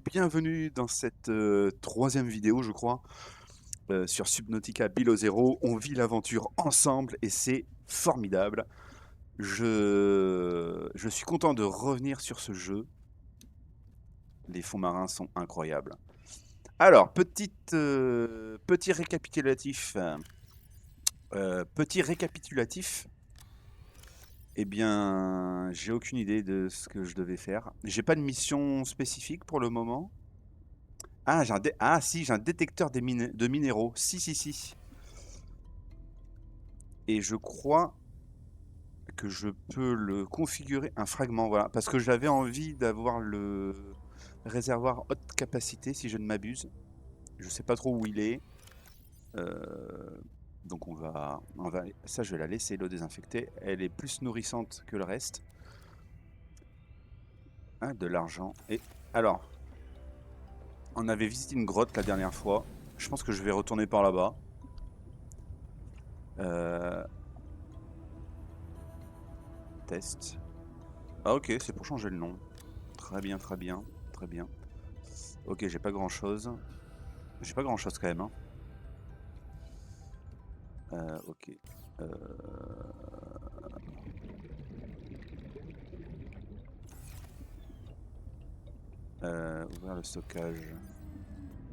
Bienvenue dans cette troisième vidéo, je crois, sur Subnautica Below Zero. On vit l'aventure ensemble et c'est formidable. Je suis content de revenir sur ce jeu. Les fonds marins sont incroyables. Alors, petit récapitulatif. Petit récapitulatif. Eh bien, j'ai aucune idée de ce que je devais faire. J'ai pas de mission spécifique pour le moment. Ah, si, j'ai un détecteur de minéraux. Si. Et je crois que je peux le configurer un fragment, voilà. Parce que j'avais envie d'avoir le réservoir haute capacité, si je ne m'abuse. Je sais pas trop où il est. Euh, donc ça je vais la laisser, l'eau désinfectée. Elle est plus nourrissante que le reste. Ah, de l'argent. Et alors, on avait visité une grotte la dernière fois. Je pense que je vais retourner par là-bas. Euh, Test. Ah ok, c'est pour changer le nom. Très bien, très bien, très bien. Ok, j'ai pas grand chose. J'ai pas grand chose quand même, hein. Ok. Euh, Ouvrir le stockage.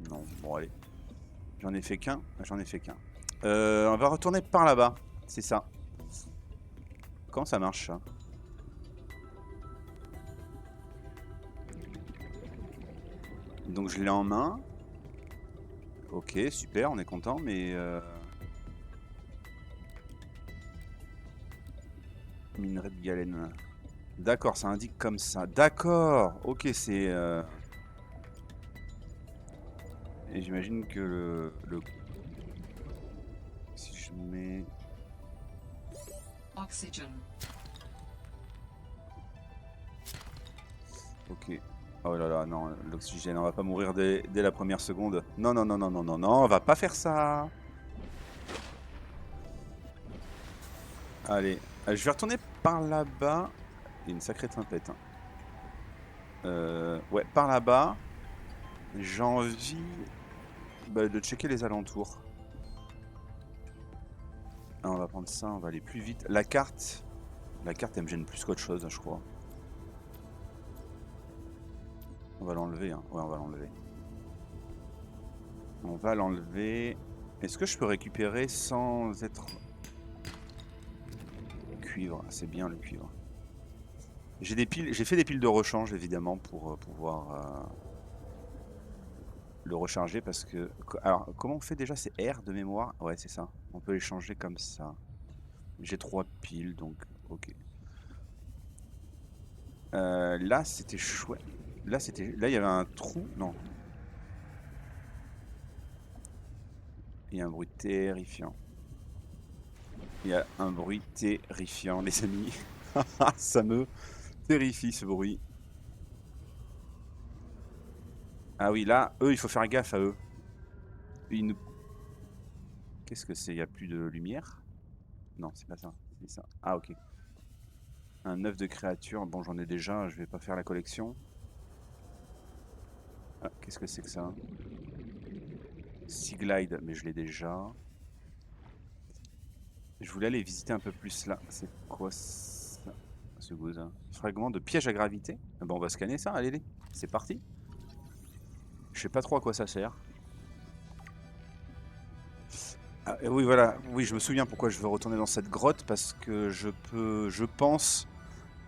Non, bon allez. J'en ai fait qu'un. J'en ai fait qu'un. On va retourner par là-bas. C'est ça. Comment ça marche ça? Donc je l'ai en main. Ok, super, on est content, mais minerai de galène. D'accord, ça indique comme ça. D'accord. Ok, c'est. Et j'imagine que si je mets. Oxygen. Ok. Oh là là, non, l'oxygène, on va pas mourir dès la première seconde. Non, non, non, non, non, non, non, on va pas faire ça. Allez, je vais retourner par là-bas. Il y a une sacrée tempête, hein. Ouais, par là-bas. J'ai envie de checker les alentours. Ah, on va prendre ça, on va aller plus vite. La carte, elle me gêne plus qu'autre chose, je crois. On va l'enlever, hein. Ouais, on va l'enlever. On va l'enlever. Est-ce que je peux récupérer sans être... Cuivre, c'est bien le cuivre. J'ai fait des piles de rechange évidemment pour pouvoir le recharger parce que... Alors, comment on fait déjà? C'est R de mémoire? Ouais, c'est ça. On peut les changer comme ça. J'ai 3 piles, donc ok. Là, c'était chouette. Là, il y avait un trou. Non, il y a un bruit terrifiant. Il y a un bruit terrifiant, les amis. Ça me terrifie ce bruit. Ah oui, là, eux, il faut faire gaffe à eux. Ils nous... Qu'est-ce que c'est? Il n'y a plus de lumière? Non, c'est pas ça. C'est ça. Ah, ok. Un œuf de créature. Bon, j'en ai déjà. Je vais pas faire la collection. Ah, qu'est-ce que c'est que ça? Sea Glide, mais je l'ai déjà. Je voulais aller visiter un peu plus là. C'est quoi ça? Ce goût, hein. Fragment de piège à gravité. Ah bon, on va scanner ça. Allez, c'est parti. Je sais pas trop à quoi ça sert. Ah, et oui, voilà. Oui, je me souviens pourquoi je veux retourner dans cette grotte parce que je pense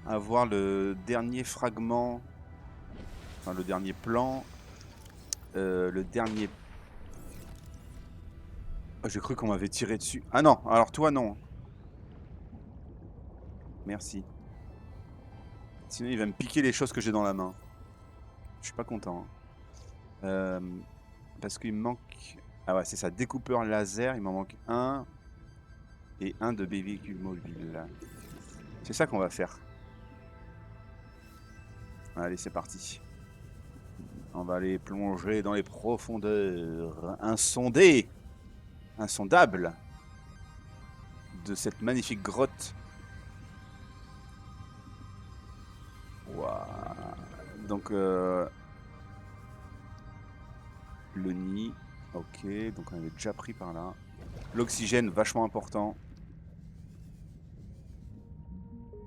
avoir le dernier fragment, enfin le dernier plan, le dernier. Oh, j'ai cru qu'on m'avait tiré dessus. Ah non, alors toi non. Merci. Sinon il va me piquer les choses que j'ai dans la main. Je suis pas content, hein. Parce qu'il me manque. Ah ouais, c'est ça, découpeur laser, il m'en manque un et un de véhicule mobile. C'est ça qu'on va faire. Allez, c'est parti. On va aller plonger dans les profondeurs insondées, insondables de cette magnifique grotte. Waouh. Donc, Le nid. Ok, donc on avait déjà pris par là. L'oxygène, vachement important.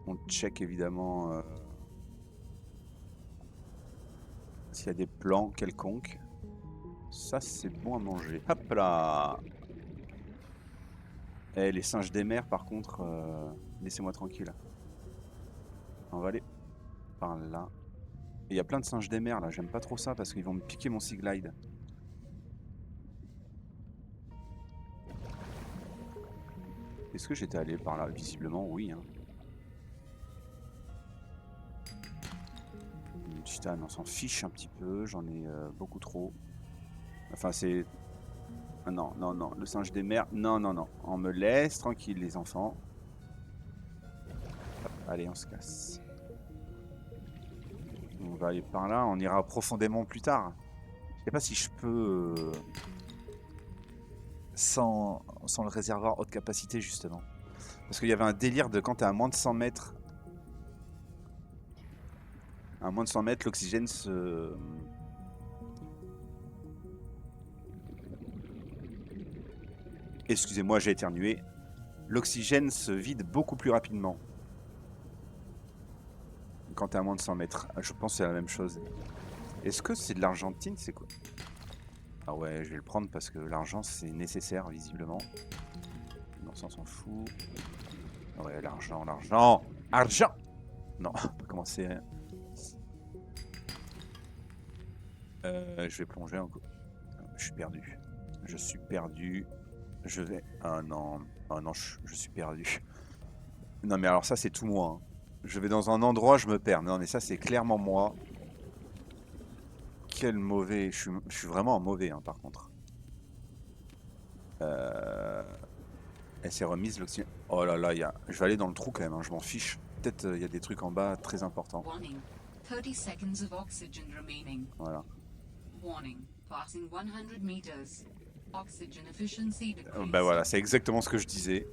On check évidemment s'il y a des plans quelconques. Ça, c'est bon à manger. Hop là! Eh, les singes des mers, par contre, laissez-moi tranquille. On va aller par là. Il y a plein de singes des mers là, j'aime pas trop ça parce qu'ils vont me piquer mon Sea Glide. Est-ce que j'étais allé par là? Visiblement, oui. Hein. Titan, on s'en fiche un petit peu, j'en ai beaucoup trop. Enfin, c'est. Ah non, non, non, le singe des mers, non, non, non. On me laisse tranquille, les enfants. Hop, allez, on se casse. On va aller par là, on ira profondément plus tard. Je sais pas si je peux. Sans le réservoir haute capacité, justement. Parce qu'il y avait un délire de quand t'es à moins de 100 mètres. À moins de 100 mètres, l'oxygène se. Excusez-moi, j'ai éternué. L'oxygène se vide beaucoup plus rapidement. Quand t'es à moins de 100 mètres. Je pense que c'est la même chose. Est-ce que c'est de l'Argentine? C'est quoi? Ah ouais, je vais le prendre parce que l'argent c'est nécessaire visiblement. Non, ça on s'en fout. Ouais, l'argent, l'argent, argent. Non, on peut commencer. Je vais plonger encore. Je suis perdu. Je suis perdu. Je vais. Ah non, ah non, je suis perdu. Non mais alors ça c'est tout moi. Hein. Je vais dans un endroit, je me perds. Non mais ça c'est clairement moi. Quel mauvais. Je suis vraiment un mauvais hein, par contre. Elle s'est remise l'oxygène. Oh là là, je vais aller dans le trou quand même, hein, je m'en fiche. Peut-être il y a des trucs en bas très importants. Warning. 30 seconds of oxygen remaining. Voilà. Warning. Passing 100 meters. Oxygen efficiency decreased. Bah voilà, c'est exactement ce que je disais.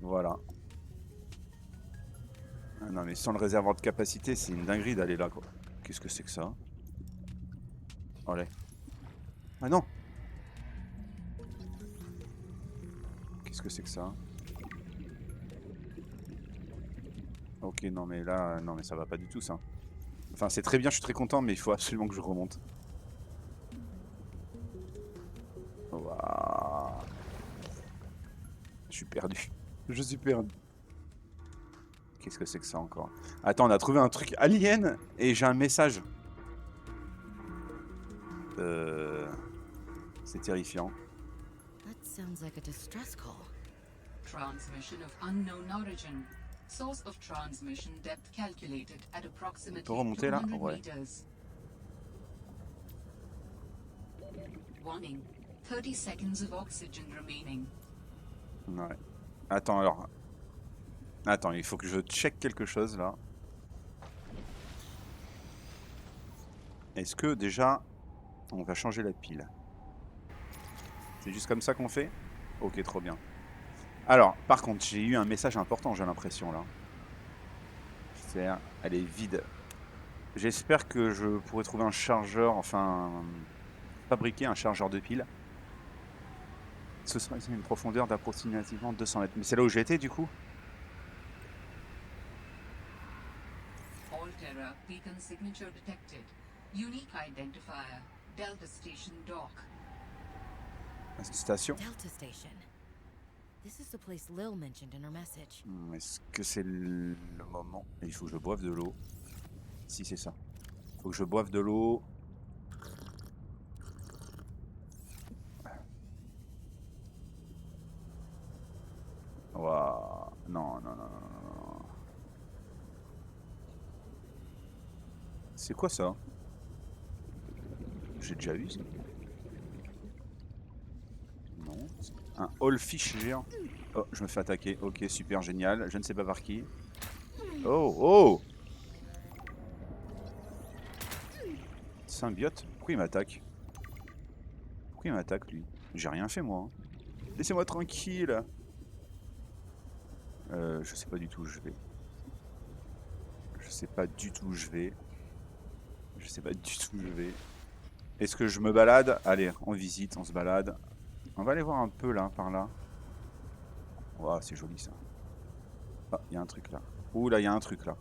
Voilà. Ah non mais sans le réservoir de capacité, c'est une dinguerie d'aller là quoi. Qu'est-ce que c'est que ça? Allez. Ah non! Qu'est-ce que c'est que ça? Ok, non mais là, non mais ça va pas du tout ça. Enfin c'est très bien, je suis très content, mais il faut absolument que je remonte. Waouh. Je suis perdu. Je suis perdu. Qu'est-ce que c'est que ça encore? Attends, on a trouvé un truc alien et j'ai un message. C'est terrifiant. That sounds like a distress call. Transmission of unknown origin. Source of transmission depth calculated at approximately On peut remonter là? 200 Ouais. meters. Warning. 30 seconds of oxygen remaining. Ouais. Attends alors. Attends, il faut que je check quelque chose là. Est-ce que déjà on va changer la pile? C'est juste comme ça qu'on fait? Ok, trop bien. Alors, par contre, j'ai eu un message important, j'ai l'impression là. Elle est vide. J'espère que je pourrai trouver un chargeur, enfin fabriquer un chargeur de pile. Ce sera une profondeur d'approximativement 200 mètres. Mais c'est là où j'ai été du coup? Alterra beacon signature detected. Unique identifier. Delta Station Dock. Station. Delta Station. This is the place Lil mentioned in her message. Est-ce que c'est le moment? Il faut que je boive de l'eau. Si, c'est ça. Il faut que je boive de l'eau. Waouh. Non, non, non, non, non. C'est quoi ça? J'ai déjà vu ça? Non. Un Hallfish géant. Oh, je me fais attaquer. Ok, super génial. Je ne sais pas par qui. Oh, oh! Symbiote? Pourquoi il m'attaque? Pourquoi il m'attaque lui? J'ai rien fait moi. Hein. Laissez-moi tranquille. Je sais pas du tout où je vais. Je sais pas du tout où je vais. Je sais pas du tout où je vais. Est-ce que je me balade? Allez, on visite, on se balade. On va aller voir un peu là, par là. Waouh, c'est joli ça. Ah, il y a un truc là. Ouh là, il y a un truc là.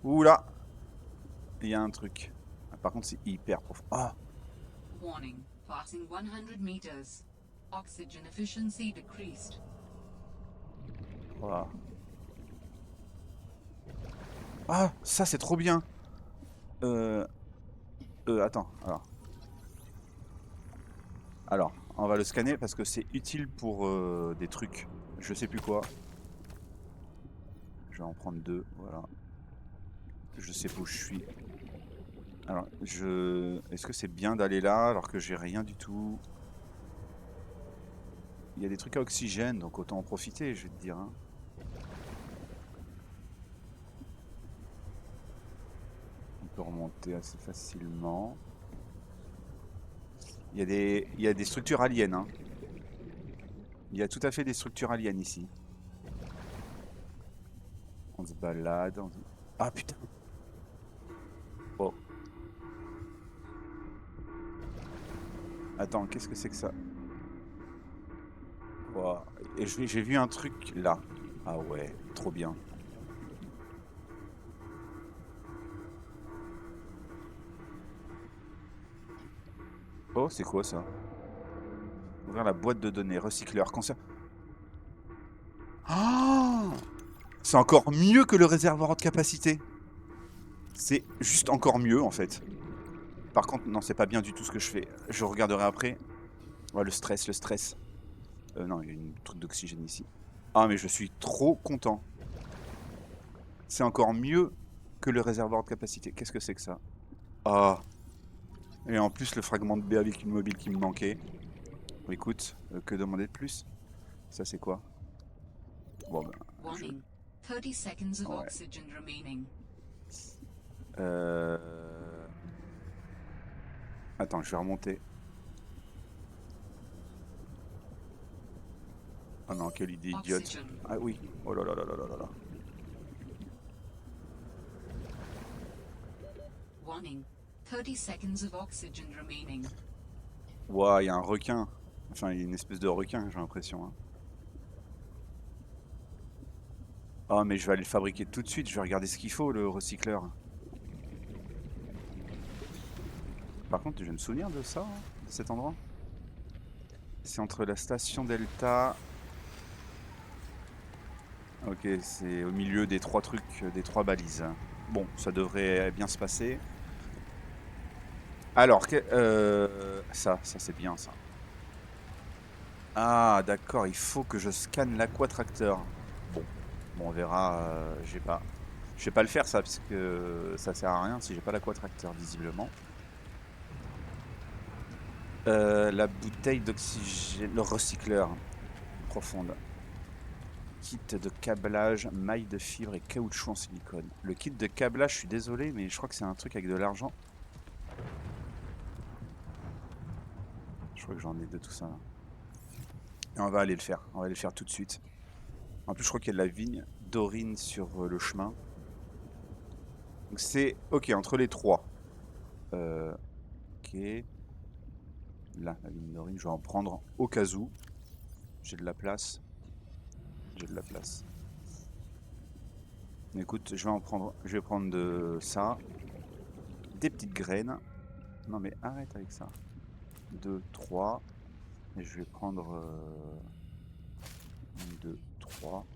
Ouh là, il y a un truc. Ah, par contre, c'est hyper profond. Ah, Warning. Passing 100 meters. Oxygen efficiency decreased. waouh. Ah, ça c'est trop bien. Attends, alors, on va le scanner parce que c'est utile pour des trucs. Je sais plus quoi. Je vais en prendre 2, voilà. Je sais pas où je suis. Alors, est-ce que c'est bien d'aller là alors que j'ai rien du tout? Il y a des trucs à oxygène, donc autant en profiter, je vais te dire, hein. On peut remonter assez facilement. Il y a des structures aliens, hein. Il y a tout à fait des structures aliens ici. On se balade. Ah putain! Oh. Attends, qu'est-ce que c'est que ça? Wow. Et j'ai vu un truc là. Ah ouais, trop bien. Oh, c'est quoi ça? Ouvrir la boîte de données, recycleur, concert. Ah! C'est encore mieux que le réservoir haute capacité. C'est juste encore mieux en fait. Par contre, non, c'est pas bien du tout ce que je fais. Je regarderai après. Ouais, le stress, le stress. Non, il y a une truc d'oxygène ici. Ah, mais je suis trop content. C'est encore mieux que le réservoir de capacité. Qu'est-ce que c'est que ça? Ah. Et en plus, le fragment de B avec une mobile qui me manquait. Écoute, que demander de plus? Ça, c'est quoi? Bon, ben. Warning. 30 seconds of Ouais. oxygen remaining. Attends, je vais remonter. Oh non, quelle idée idiote. Oxygen. Ah oui. Oh là là là là là là là. Warning. 30 seconds of oxygen remaining. Ouah, il y a un requin. Enfin, il y a une espèce de requin, j'ai l'impression, hein. Ah, mais je vais aller le fabriquer tout de suite. Je vais regarder ce qu'il faut, le recycleur. Par contre, je vais me souvenir de ça, hein, de cet endroit. C'est entre la station Delta. Ok, c'est au milieu des 3 trucs, des 3 balises. Bon, ça devrait bien se passer. Alors, ça c'est bien ça. Ah, d'accord, il faut que je scanne l'aquatracteur. Bon, on verra. Je vais pas le faire ça, parce que ça sert à rien si j'ai pas l'aquatracteur visiblement. La bouteille d'oxygène, le recycleur profonde. Kit de câblage, maille de fibre et caoutchouc en silicone. Le kit de câblage, je suis désolé, mais je crois que c'est un truc avec de l'argent. Je crois que j'en ai de tout ça là. Et on va aller le faire. On va aller le faire tout de suite. En plus, je crois qu'il y a de la vigne d'Orine sur le chemin. Donc c'est ok entre les 3. Ok. Là, la vigne d'Orine, je vais en prendre au cas où. J'ai de la place. J'ai de la place. Écoute, je vais prendre de ça. Des petites graines. Non mais arrête avec ça. 2, 3. Et je vais prendre 1, 2, 3,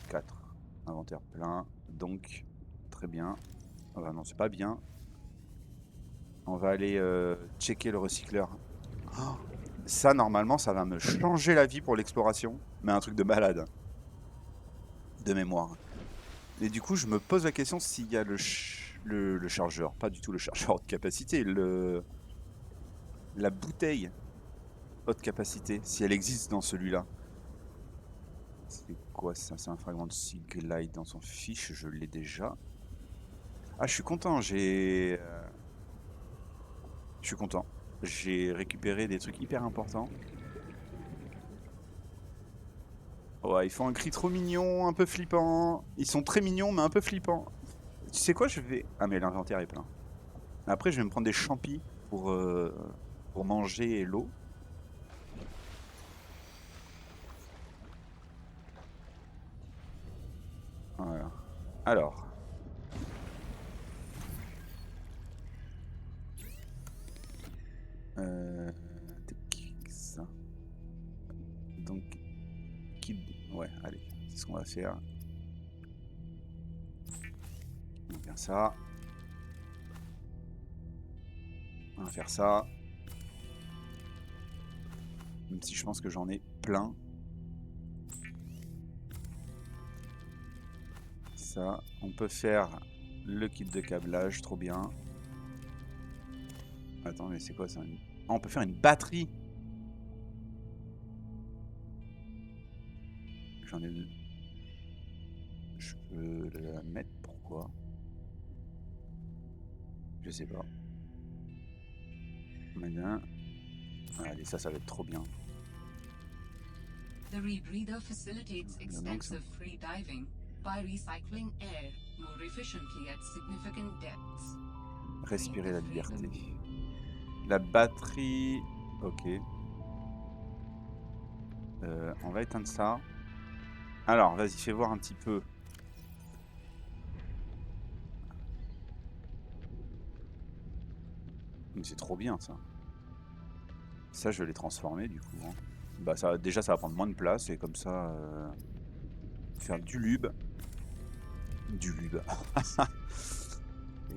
4. Inventaire plein. Donc, très bien. Ah bah non, c'est pas bien. On va aller checker le recycleur. Oh, ça, normalement, ça va me changer la vie pour l'exploration. Mais un truc de malade. De mémoire. Et du coup, je me pose la question s'il y a le chargeur. Pas du tout le chargeur de capacité. La bouteille haute capacité, si elle existe dans celui-là. C'est quoi ça? C'est un fragment de Sea Glide dans son fiche, je l'ai déjà. Ah, je suis content, je suis content. J'ai récupéré des trucs hyper importants. Ouais, ils font un cri trop mignon, un peu flippant. Ils sont très mignons, mais un peu flippants. Tu sais quoi, je vais... Ah, mais l'inventaire est plein. Après, je vais me prendre des champis pour manger l'eau. Voilà. Alors. Ça. Donc, ouais, allez, c'est ce qu'on va faire. On va faire ça. On va faire ça. Même si je pense que j'en ai plein. Ça, on peut faire le kit de câblage, trop bien. Attends, mais c'est quoi ça? Ah, on peut faire une batterie. J'en ai... Je peux la mettre, pourquoi? Je sais pas. Maintenant... Allez, ça va être trop bien. The rebreather facilitates extensive free diving by recycling air more efficiently at significant depths. Respirer la liberté. La batterie... Ok. On va éteindre ça. Alors, vas-y, fais voir un petit peu. C'est trop bien, ça. Ça, je vais les transformer, du coup. Hein. Bah, ça, déjà, ça va prendre moins de place, et comme ça... faire du lube. Du lube.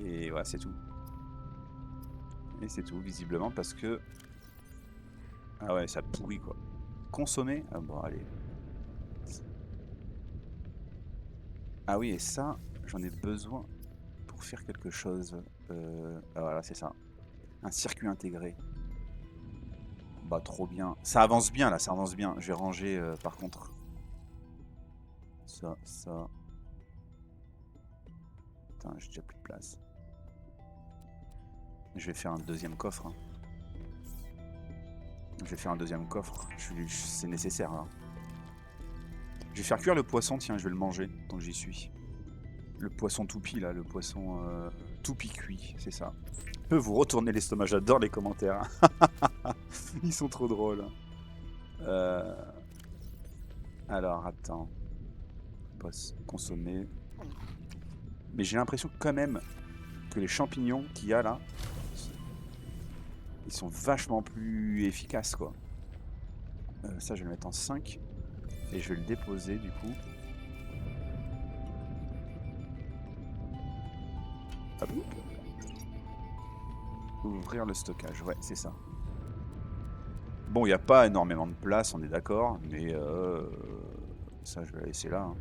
Et ouais, c'est tout. Et c'est tout, visiblement, parce que... Ah ouais, ça pourrit, quoi. Consommer? Ah bon, allez. Ah oui, et ça, j'en ai besoin pour faire quelque chose. Ah voilà, c'est ça. Un circuit intégré. Bah, trop bien. Ça avance bien, là, ça avance bien. Je vais ranger, par contre. Ça. Putain, j'ai déjà plus de place. Je vais faire un deuxième coffre. Hein. Je vais faire un deuxième coffre. C'est nécessaire, là. Je vais faire cuire le poisson, tiens, je vais le manger tant que j'y suis. Le poisson toupie, là, le poisson toupie cuit, c'est ça. Je peux vous retourner l'estomac, j'adore les commentaires. Ils sont trop drôles. Alors, attends. Consommer. Mais j'ai l'impression quand même que les champignons qu'il y a là, ils sont vachement plus efficaces, quoi. Ça, je vais le mettre en 5. Et je vais le déposer, du coup. Hop. Ouvrir le stockage, ouais, c'est ça. Bon, il n'y a pas énormément de place, on est d'accord, mais ça, je vais la laisser là. Hein.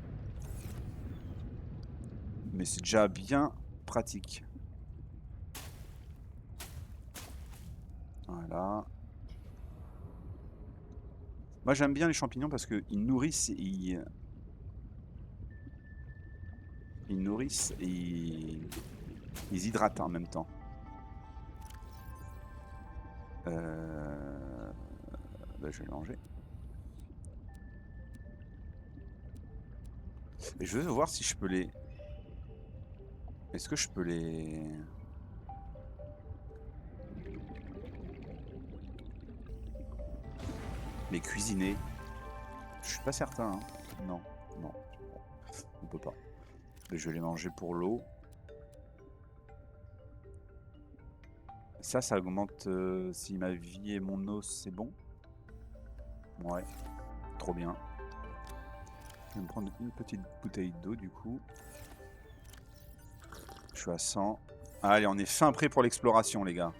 Mais c'est déjà bien pratique. Voilà. Moi, j'aime bien les champignons parce qu'ils nourrissent et ils nourrissent et ils hydratent en même temps. Bah, je vais le manger. Et je veux voir si je peux les... Est-ce que je peux les... Les cuisiner? Je suis pas certain. Hein. Non. On peut pas. Mais je vais les manger pour l'eau. Ça augmente si ma vie et mon os, c'est bon. Ouais, trop bien. Je vais me prendre une petite bouteille d'eau du coup. Je suis à 100. Allez, on est fin prêt pour l'exploration, les gars.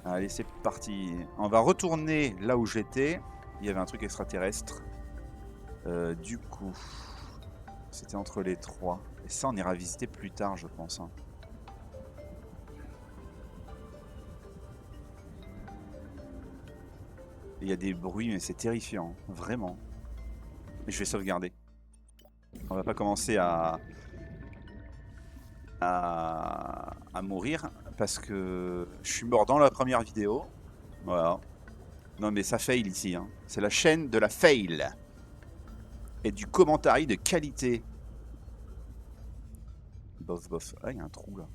Allez, c'est parti. On va retourner là où j'étais. Il y avait un truc extraterrestre. Du coup, c'était entre les 3. Et ça, on ira visiter plus tard, je pense. Hein. Il y a des bruits, mais c'est terrifiant. Vraiment. Et je vais sauvegarder. On va pas commencer à mourir parce que je suis mort dans la première vidéo. Voilà. Non mais ça fail ici. Hein. C'est la chaîne de la fail. Et du commentary de qualité. Bof. Ah, il y a un trou là.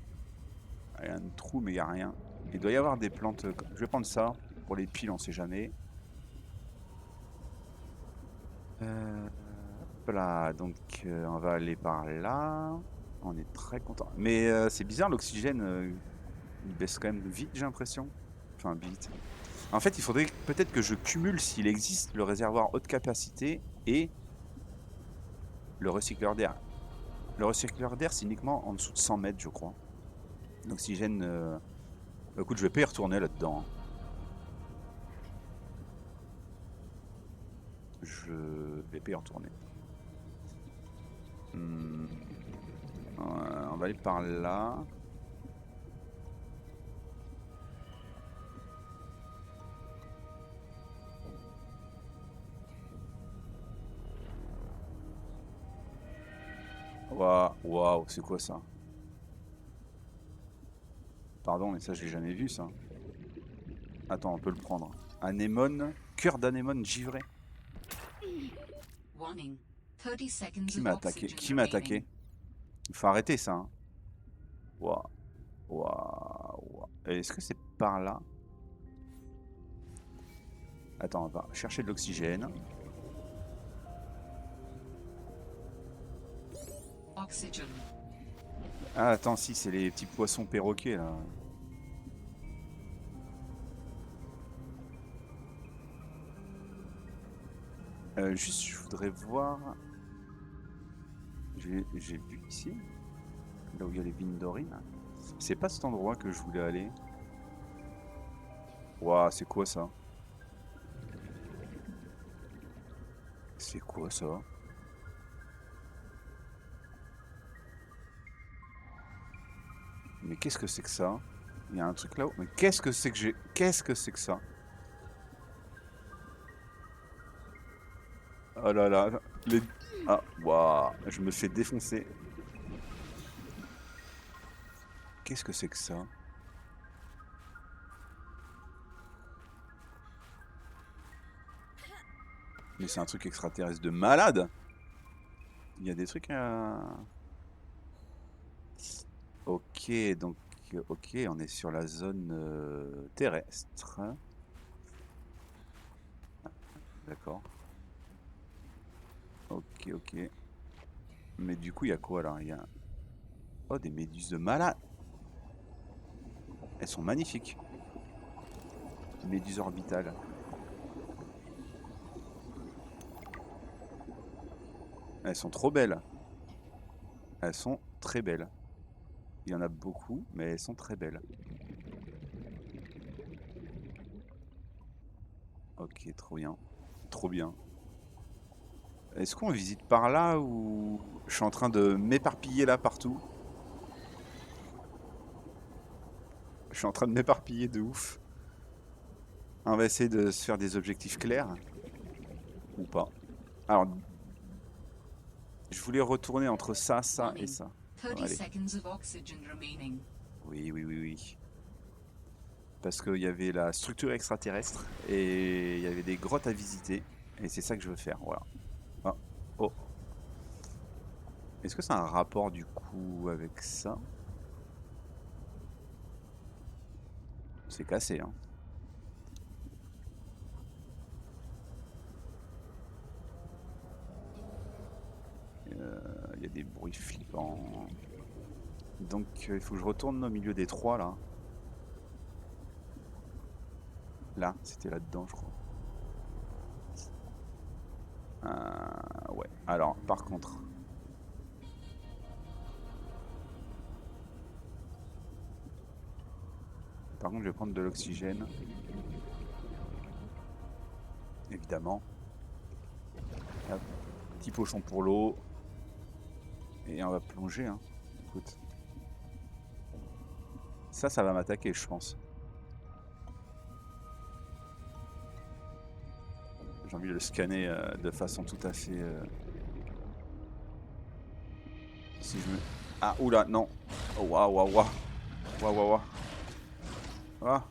Il y a un trou mais il n'y a rien. Il doit y avoir des plantes. Je vais prendre ça. Pour les piles, on sait jamais. Voilà, donc on va aller par là. On est très content. Mais c'est bizarre, l'oxygène, il baisse quand même vite, j'ai l'impression. Enfin, vite. En fait, il faudrait peut-être que je cumule, s'il existe, le réservoir haute capacité et le recycleur d'air. Le recycleur d'air, c'est uniquement en dessous de 100 mètres, je crois. L'oxygène... bah, écoute, je vais pas y retourner là-dedans, hein. Je vais pas y retourner. On va aller par là. Waouh, c'est quoi ça? Pardon, mais ça, je l'ai jamais vu, ça. Attends, on peut le prendre. Anémone, cœur d'anémone givré. Warning. 30 seconds Qui of m'a attaqué? oxygen Qui m'a remaining. attaqué? Il faut arrêter ça, hein. Waouh. Waouh. Est-ce que c'est par là? Attends, on va chercher de l'oxygène. Oxygen. Ah, attends, si, c'est les petits poissons perroquets, là. Juste, je voudrais voir... J'ai vu ici, là où il y a les vignes d'orine. C'est pas cet endroit que je voulais aller. Waouh, c'est quoi ça? C'est quoi ça? Mais qu'est-ce que c'est que ça? Il y a un truc là-haut. Mais qu'est-ce que c'est que j'ai... Qu'est-ce que c'est que ça? Oh là là. Les... Ah, waouh. Je me fais défoncer. Qu'est-ce que c'est que ça? Mais c'est un truc extraterrestre de malade! Il y a des trucs à... Ok, donc... Ok, on est sur la zone terrestre. D'accord. Ok, ok. Mais du coup, il y a quoi là? Il y a... Oh, des méduses de malade! Elles sont magnifiques. Méduses orbitales. Elles sont trop belles. Elles sont très belles. Il y en a beaucoup, mais elles sont très belles. Ok, trop bien. Trop bien. Est-ce qu'on visite par là ou... Je suis en train de m'éparpiller là partout. Je suis en train de m'éparpiller de ouf. On va essayer de se faire des objectifs clairs. Ou pas. Alors, je voulais retourner entre ça, ça et Warning. ça. 30 Allez. seconds of oxygen remaining. Oui, oui, oui, oui. Parce qu'il y avait la structure extraterrestre et il y avait des grottes à visiter. Et c'est ça que je veux faire, voilà. Ah, oh. Est-ce que ça a un rapport du coup avec ça? C'est cassé, hein. Il y a des bruits flippants. Donc il faut que je retourne au milieu des trois là. Là, c'était là-dedans, je crois. Ouais. Alors, par contre. Par contre, je vais prendre de l'oxygène. Évidemment. Hop. Petit pochon pour l'eau. Et on va plonger, hein. Écoute. Ça va m'attaquer, je pense. J'ai envie de le scanner de façon tout à fait... Si je me... Ah, oula, non. Oh, waouh, waouh, waouh. Waouh, waouh, waouh. Ah.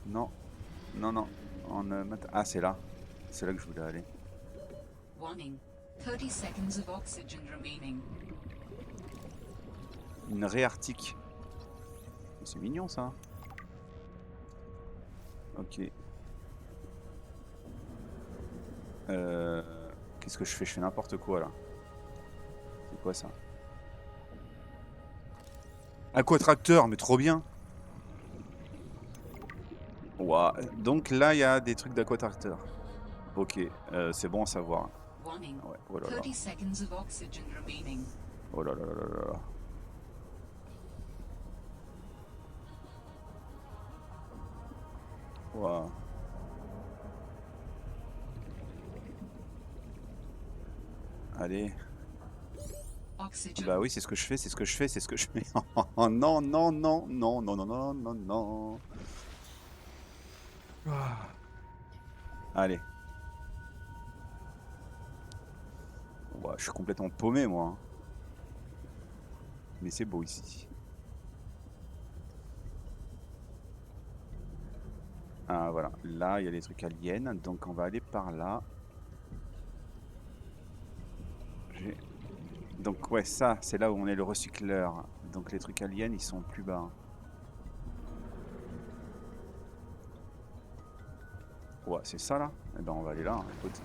Non. Non, non. Ah, c'est là. C'est là que je voulais aller. Warning. 30 seconds of oxygen remaining. Une raie arctique. C'est mignon, ça. Ok. Qu'est-ce que je fais? Je fais n'importe quoi là. C'est quoi ça? Aquatracteur, mais trop bien! Ouah. Donc là, il y a des trucs d'aquatracteur. Ok, c'est bon à savoir. Warning. Ouais, oh là là. 30 seconds of oxygen remaining. Oh là là là là là. Ouah. Allez. Oxygen. Bah oui, c'est ce que je fais, c'est ce que je fais, c'est ce que je fais. Oh non, non, non, non, non, non, non, non, non. Ah. Allez. Ouah, je suis complètement paumé, moi, hein. Mais c'est beau ici. Ah voilà, là il y a des trucs aliens, donc on va aller par là. Donc ouais, ça c'est là où on est le recycleur. Donc les trucs aliens ils sont plus bas. Ouais, c'est ça là? Eh ben on va aller là, hein, écoute.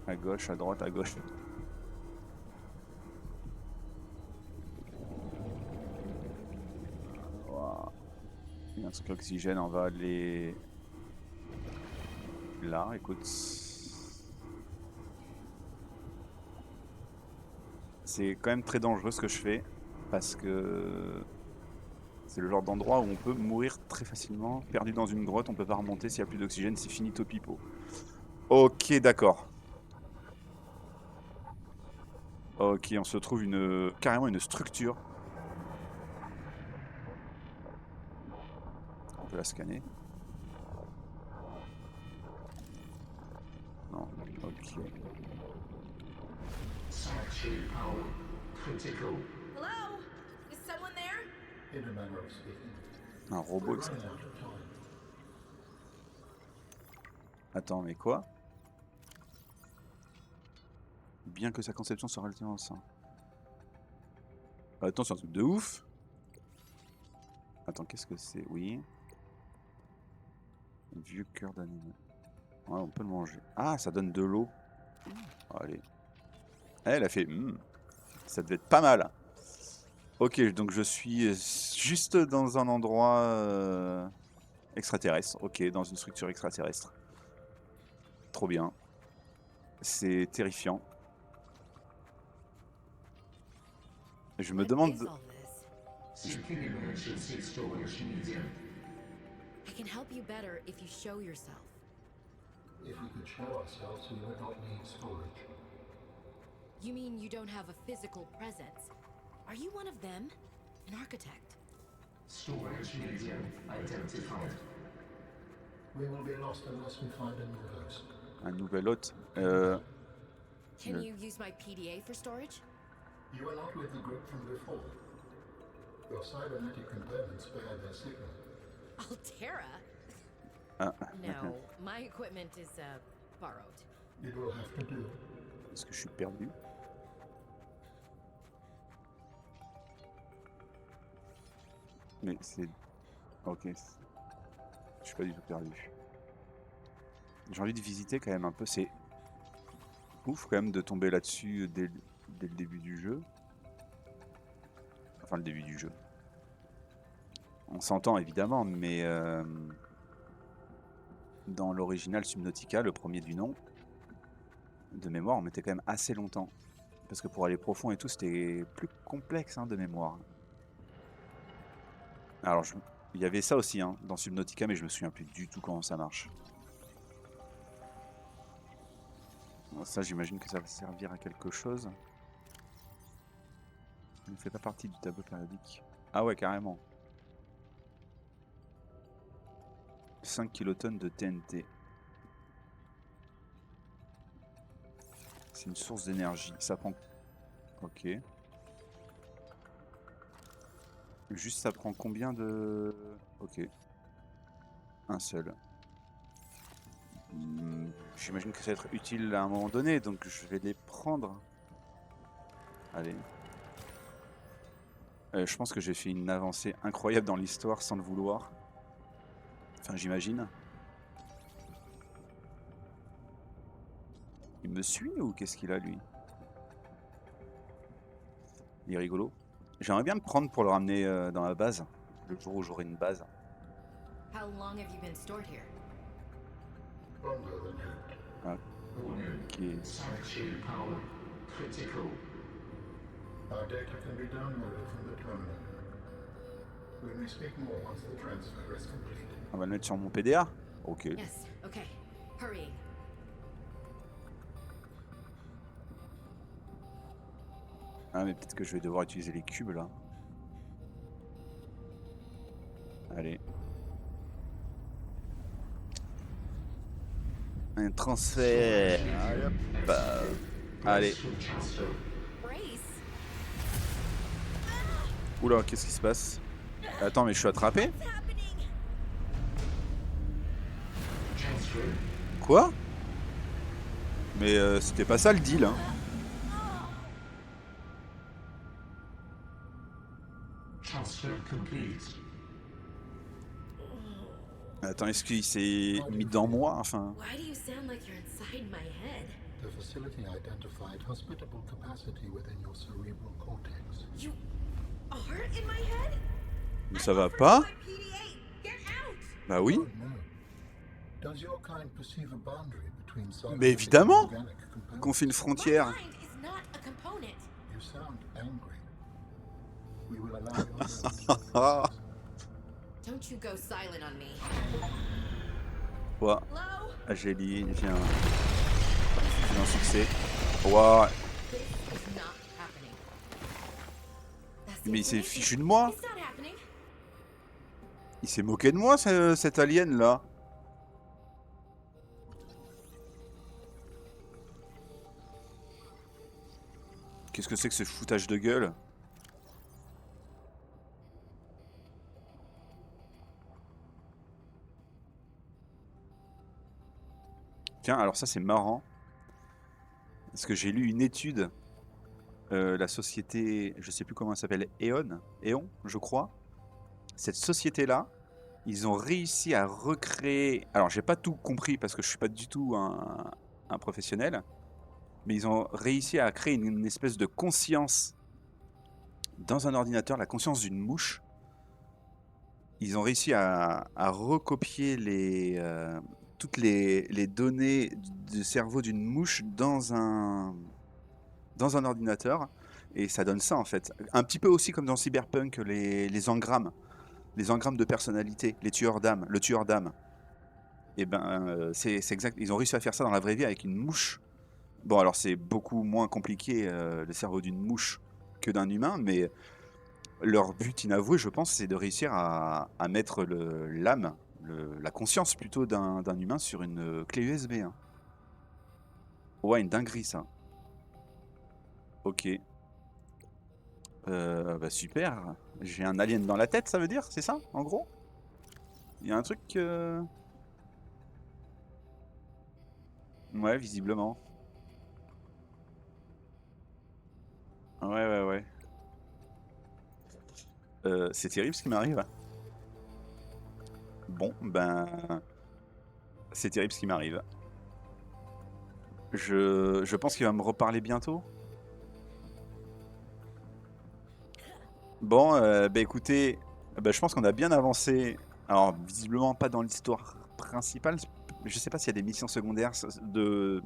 À gauche, à droite, à gauche. Ouah. Il y a un truc oxygène, on va aller là, écoute. C'est quand même très dangereux ce que je fais, parce que c'est le genre d'endroit où on peut mourir très facilement. Perdu dans une grotte, on peut pas remonter s'il n'y a plus d'oxygène, c'est finito pipo. Ok, d'accord. Ok, on se trouve carrément une structure. On peut la scanner. Non, ok. Sanctuary power critical. Hello? Is someone there? In a manner of speaking. Un robot, We're etc. running out of time. Attends, mais quoi? Bien que sa conception soit relativement simple. Attends, c'est un truc de ouf. Attends, qu'est-ce que c'est? Oui. Un vieux cœur d'animal. Ouais, on peut le manger. Ah, ça donne de l'eau. Allez. Elle a fait... ça devait être pas mal. Ok, donc je suis juste dans un endroit extraterrestre. Ok, dans une structure extraterrestre. Trop bien. C'est terrifiant. Je me What demande... is all this? Seeking emergency storage medium. I can help you better if you show yourself. If we could show ourselves, we would not need storage. You mean you don't have a physical presence? Are you one of them? An architect? Storage medium identified. We will be lost unless we find a new host. Un nouvel hôte. Can you use my PDA for storage? You are not with the group from before. Your cybernetic components bear their signal. Altera? Ah, No, my equipment is, borrowed. It will have to do. est-ce que je suis perdu? Mais c'est... Ok. Je suis pas du tout perdu. J'ai envie de visiter quand même un peu. C'est ouf quand même de tomber là-dessus dès le début du jeu. Enfin, le début du jeu. On s'entend évidemment, mais dans l'original Subnautica, le premier du nom, de mémoire, on mettait quand même assez longtemps. Parce que pour aller profond et tout, c'était plus complexe de mémoire. Alors, il y avait ça aussi dans Subnautica, mais je me souviens plus du tout comment ça marche. Alors ça, j'imagine que ça va servir à quelque chose. Il ne fait pas partie du tableau périodique. Ah ouais, carrément. 5 kilotonnes de TNT. C'est une source d'énergie. Ça prend... Ok. Juste, ça prend combien de... Ok. Un seul. J'imagine que ça va être utile à un moment donné, donc je vais les prendre. Allez. Je pense que j'ai fait une avancée incroyable dans l'histoire sans le vouloir. Enfin, j'imagine. Il me suit ou qu'est-ce qu'il a, lui? Il est rigolo. J'aimerais bien me prendre pour le ramener dans la base, le jour où j'aurai une base. How long have you been stored here? Longer than hoped. Ah, ok. Sanctuary power critical. Our data can be downloaded from the terminal. We may speak more once the transfer is complete. On va le mettre sur mon PDA? Ok. Yes, okay. Hurrying. Ah, mais peut-être que je vais devoir utiliser les cubes là. Allez. Un transfert. Allez, hop. Allez. Brace? Oula, qu'est-ce qui se passe? Attends, mais je suis attrapé? What's happening? Quoi? Mais c'était pas ça le deal, hein. Transfer complete. Attends, est-ce qu'il s'est mis dans moi? Enfin, Why do you sound like you're inside my head? The facility identified hospitable capacity within your cerebral cortex. You are in my head? mais ça va pas? My PDA! Get out! Bah oui. Oh no. Does your kind perceive a boundary between Mais cybernetic évidemment and organic components? Qu'on fait une My frontière. mind is not a component. You sound angry. We will allow your nerves to Ah. process. Don't you go silent on me. Ouais. Hello? Ah, j'ai un succès. Ouah. This is not happening. That's Mais il s'est information. fichu de moi. It's not happening. Il s'est moqué de moi, cet alien là. Qu'est-ce que c'est que ce foutage de gueule? Tiens, alors ça c'est marrant. Parce que j'ai lu une étude. La société, je sais plus comment elle s'appelle, Eon, je crois. Cette société-là, ils ont réussi à recréer. Alors, j'ai pas tout compris parce que je suis pas du tout un professionnel, mais ils ont réussi à créer une espèce de conscience dans un ordinateur, la conscience d'une mouche. Ils ont réussi à recopier toutes les données du cerveau d'une mouche dans un ordinateur, et ça donne ça en fait. Un petit peu aussi comme dans Cyberpunk, les engrammes de personnalité, les tueurs d'âme, le tueur d'âme. Et ben c'est exact. Ils ont réussi à faire ça dans la vraie vie avec une mouche. Bon, alors c'est beaucoup moins compliqué le cerveau d'une mouche que d'un humain, mais leur but inavoué, je pense, c'est de réussir à mettre l'âme, la conscience plutôt d'un humain sur une clé USB. Hein. Ouais, une dinguerie ça. Ok. Bah super. J'ai un alien dans la tête, ça veut dire? C'est ça, en gros? Il y a un truc... Ouais, visiblement. Ouais. C'est terrible ce qui m'arrive. Bon, ben... C'est terrible ce qui m'arrive. Je pense qu'il va me reparler bientôt. Bon, bah écoutez, bah, je pense qu'on a bien avancé. Alors, visiblement pas dans l'histoire principale. Je sais pas s'il y a des missions secondaires de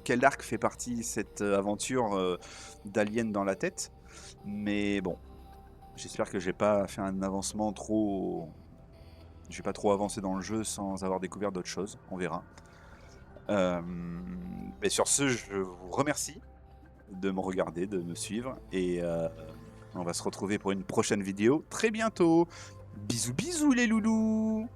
quel arc fait partie cette aventure d'alien dans la tête. Mais bon, j'espère que j'ai pas fait un avancement trop... J'ai pas trop avancé dans le jeu sans avoir découvert d'autres choses. On verra. Mais sur ce, je vous remercie de me regarder, de me suivre. Et on va se retrouver pour une prochaine vidéo très bientôt. Bisous bisous les loulous.